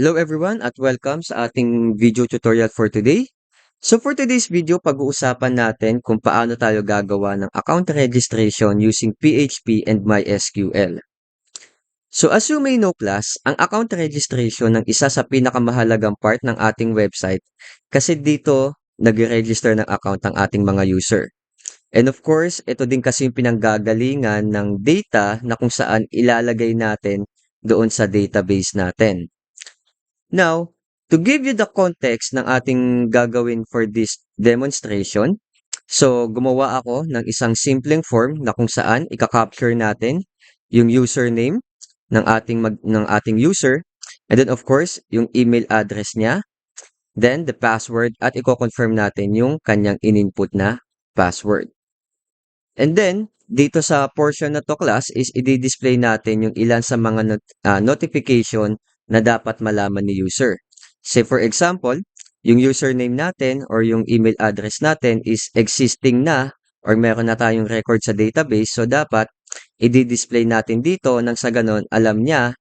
Hello everyone at welcome sa ating video tutorial for today. So for today's video, pag-uusapan natin kung paano tayo gagawa ng account registration using PHP and MySQL. So as you may know class, ang account registration ng isa sa pinakamahalagang part ng ating website kasi dito nag-register ng account ang ating mga user. And of course, ito din kasi yung pinanggagalingan ng data na kung saan ilalagay natin doon sa database natin. Now, to give you the context ng ating gagawin for this demonstration, so gumawa ako ng isang simpleng form na kung saan ika-capture natin yung username ng ating user, and then of course, yung email address niya, then the password at i-confirm natin yung kanyang in-input na password. And then, dito sa portion na to class is i-display natin yung ilan sa mga notification na dapat malaman ni user. Say for example, yung username natin or yung email address natin is existing na or meron na tayong record sa database. So, dapat i-display natin dito nang sa ganon alam niya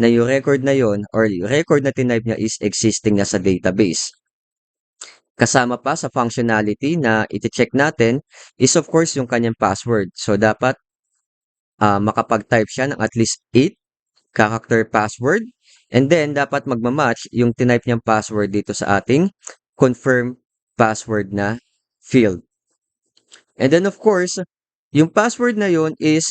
na yung record na yon or yung record na tinype niya is existing na sa database. Kasama pa sa functionality na iti-check natin is of course yung kanyang password. So, dapat makapag-type siya ng at least 8 character password. And then, dapat magmamatch yung tinype niyang password dito sa ating confirm password na field. And then, of course, yung password na yun is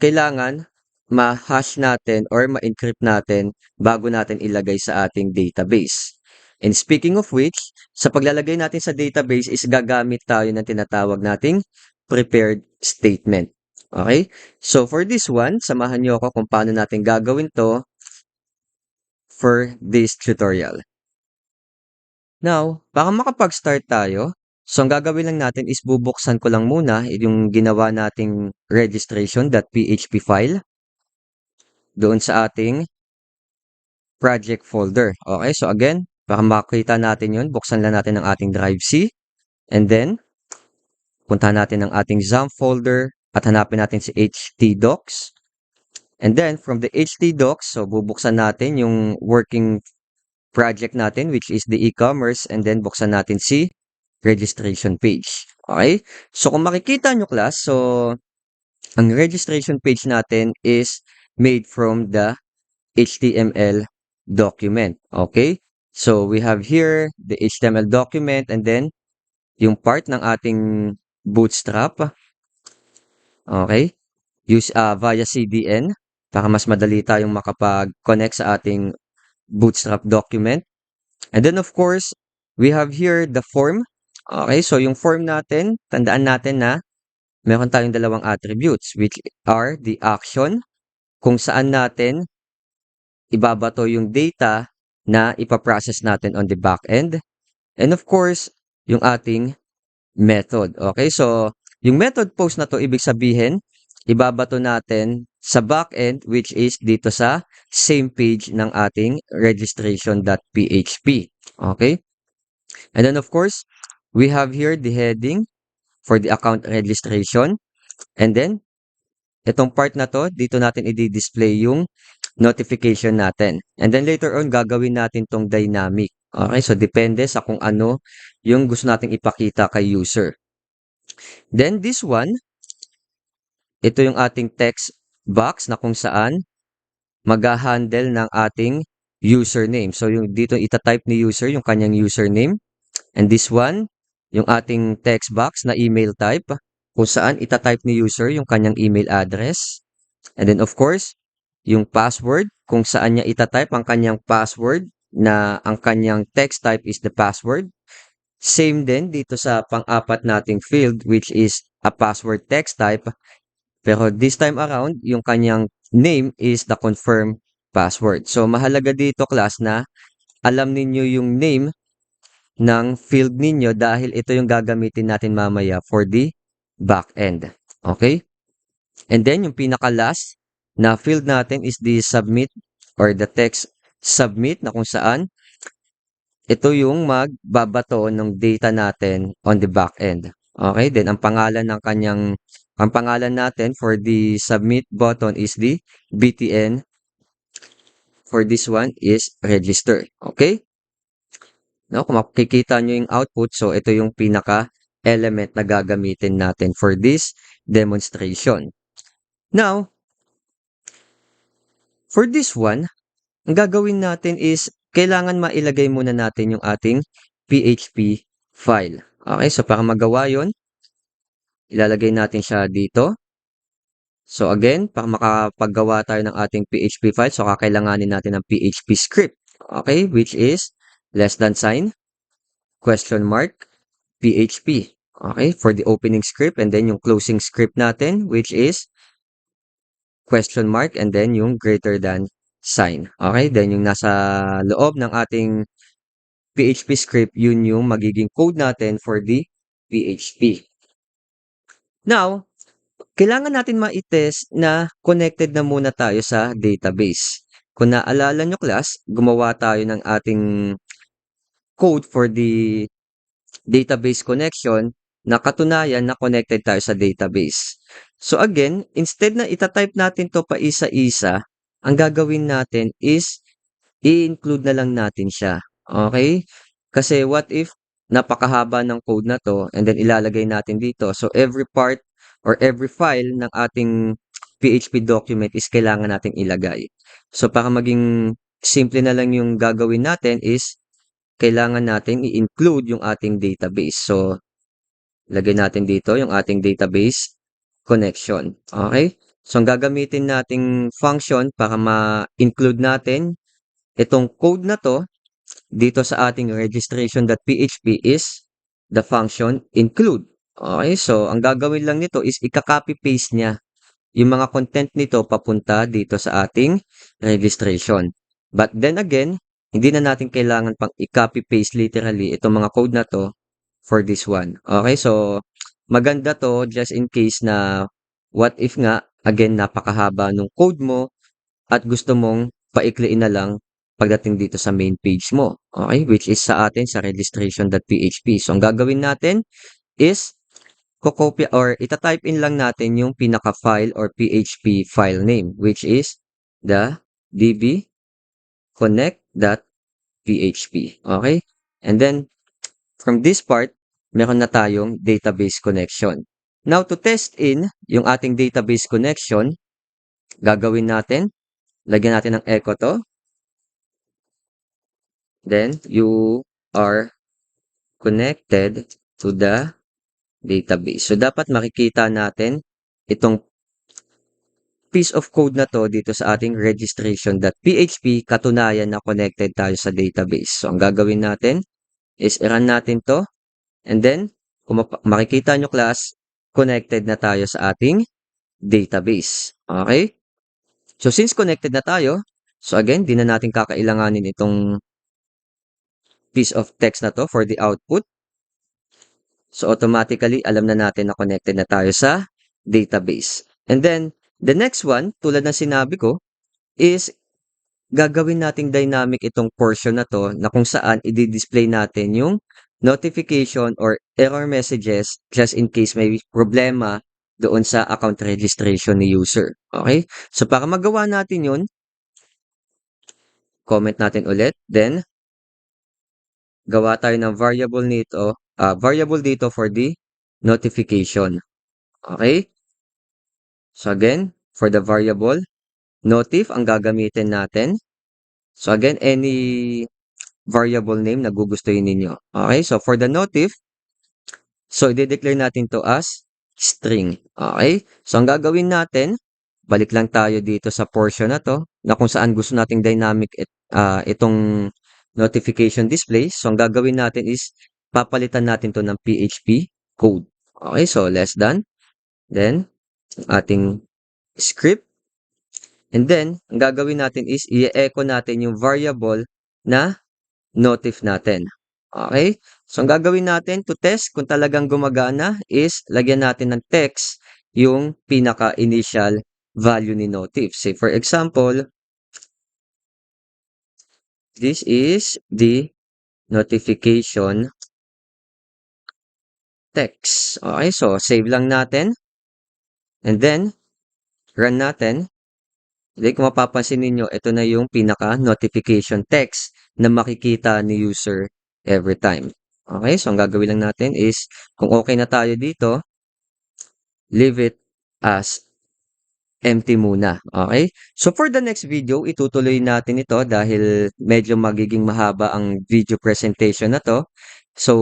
kailangan ma-hash natin or ma-encrypt natin bago natin ilagay sa ating database. And speaking of which, sa paglalagay natin sa database is gagamit tayo ng tinatawag nating prepared statement. Okay? So for this one, samahan niyo ako kung paano natin gagawin to for this tutorial. Now, para makapag-start tayo, so ang gagawin lang natin is bubuksan ko lang muna yung ginawa nating registration.php file doon sa ating project folder. Okay, so again, para makita natin yun, buksan lang natin ang ating drive C. And then, punta natin ang ating XAMPP folder at hanapin natin si htdocs. And then, from the htdocs, so bubuksan natin yung working project natin, which is the e-commerce. And then, buksan natin si registration page. Okay? So, kung makikita nyo class, so, ang registration page natin is made from the HTML document. Okay? So, we have here the HTML document and then yung part ng ating Bootstrap. Okay? Use via CDN para mas madali tayong makapag-connect sa ating Bootstrap document. And then, of course, we have here the form. Okay? So, yung form natin, tandaan natin na meron tayong dalawang attributes which are the action kung saan natin ibabato yung data na ipaprocess natin on the back end. And of course, yung ating method. Okay, so yung method post na to, ibig sabihin, ibabato natin sa back end which is dito sa same page ng ating registration.php. Okay, and then of course, we have here the heading for the account registration. And then, itong part na to, dito natin i-display yung notification natin. And then later on, gagawin natin tong dynamic. Okay, so depende sa kung ano yung gusto nating ipakita kay user. Then this one, ito yung ating text box na kung saan mag-handle ng ating username. So yung dito ita-type ni user yung kanyang username. And this one, yung ating text box na email type kung saan ita-type ni user yung kanyang email address. And then of course, yung password kung saan niya ita-type ang kanyang password na ang kanyang text type is the password. Same din dito sa pang-apat nating field which is a password text type. Pero this time around, yung kanyang name is the confirm password. So mahalaga dito class na alam ninyo yung name ng field ninyo dahil ito yung gagamitin natin mamaya for the back end. Okay? And then yung pinaka-last na field natin is the submit or the text submit na kung saan ito yung magbabato ng data natin on the back end. Okay? Then ang pangalan natin for the submit button is the btn for this one is register. Okay? No, kung makikita nyo yung output, so ito yung pinaka-element na gagamitin natin for this demonstration. Now, for this one, ang gagawin natin is kailangan mailagay muna natin yung ating PHP file. Okay, so para magawa yon, ilalagay natin siya dito. So again, para makapaggawa tayo ng ating PHP file, so kakailanganin natin ng PHP script. Okay, which is less than sign, question mark, PHP. Okay, for the opening script, and then yung closing script natin, which is question mark, and then yung greater than sign. Okay, then yung nasa loob ng ating PHP script, yun yung magiging code natin for the PHP. Now, kailangan natin ma-test na connected na muna tayo sa database. Kung naalala nyo class, gumawa tayo ng ating code for the database connection na katunayan na connected tayo sa database. So again, instead na itatype natin to pa isa-isa, ang gagawin natin is i-include na lang natin siya. Okay? Kasi what if napakahaba ng code na to and then ilalagay natin dito. So every part or every file ng ating PHP document is kailangan nating ilagay. So para maging simple na lang yung gagawin natin is kailangan nating i-include yung ating database. So lagay natin dito yung ating database connection. Okay? So ang gagamitin nating function para ma-include natin itong code na to dito sa ating registration.php is the function include. Okay, so ang gagawin lang nito is ika-copy paste niya yung mga content nito papunta dito sa ating registration. But then again, hindi na natin kailangan pang i-copy paste literally itong mga code na to for this one. Okay, so maganda to just in case na what if nga, again, napakahaba nung code mo at gusto mong paikliin na lang pagdating dito sa main page mo. Okay? Which is sa atin sa registration.php. So, ang gagawin natin is kokopya or itatype in lang natin yung pinaka-file or PHP file name which is the db connect.php. Okay? And then, from this part, meron na tayong database connection. Now, to test in yung ating database connection, gagawin natin, lagyan natin ng echo to. Then, you are connected to the database. So, dapat makikita natin itong piece of code na to dito sa ating registration.php, katunayan na connected tayo sa database. So, ang gagawin natin is i-run natin to. And then, kung makikita nyo class, connected na tayo sa ating database. Okay? So, since connected na tayo, so again, di na natin kakailanganin itong piece of text na to for the output. So, automatically, alam na natin na connected na tayo sa database. And then, the next one, tulad ng sinabi ko, is gagawin nating dynamic itong portion na to na kung saan i-display natin yung notification or error messages just in case may problema doon sa account registration ni user. Okay? So, para magawa natin yun, comment natin ulit. Then, gawa tayo ng variable dito for the notification. Okay? So again, for the variable, notif ang gagamitin natin. So again, any variable name na gugustuhin ninyo. Okay? So for the notif, so i-declare natin to as string. Okay? So ang gagawin natin, balik lang tayo dito sa portion na to, na kung saan gusto nating dynamic itong notification display. So, ang gagawin natin is, papalitan natin to ng PHP code. Okay, so less than. Then, ating script. And then, ang gagawin natin is, i-echo natin yung variable na notif natin. Okay? So, ang gagawin natin to test kung talagang gumagana is, lagyan natin ng text yung pinaka-initial value ni notif. Say, for example, this is the notification text. Okay, so save lang natin. And then, run natin. Then kung mapapansin ninyo, ito na yung pinaka-notification text na makikita ni user every time. Okay, so ang gagawin lang natin is kung okay na tayo dito, leave it as empty muna. Okay? So for the next video, itutuloy natin ito dahil medyo magiging mahaba ang video presentation na to. So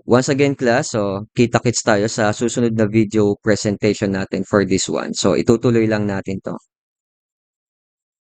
once again class, so kita-kits tayo sa susunod na video presentation natin for this one. So itutuloy lang natin to.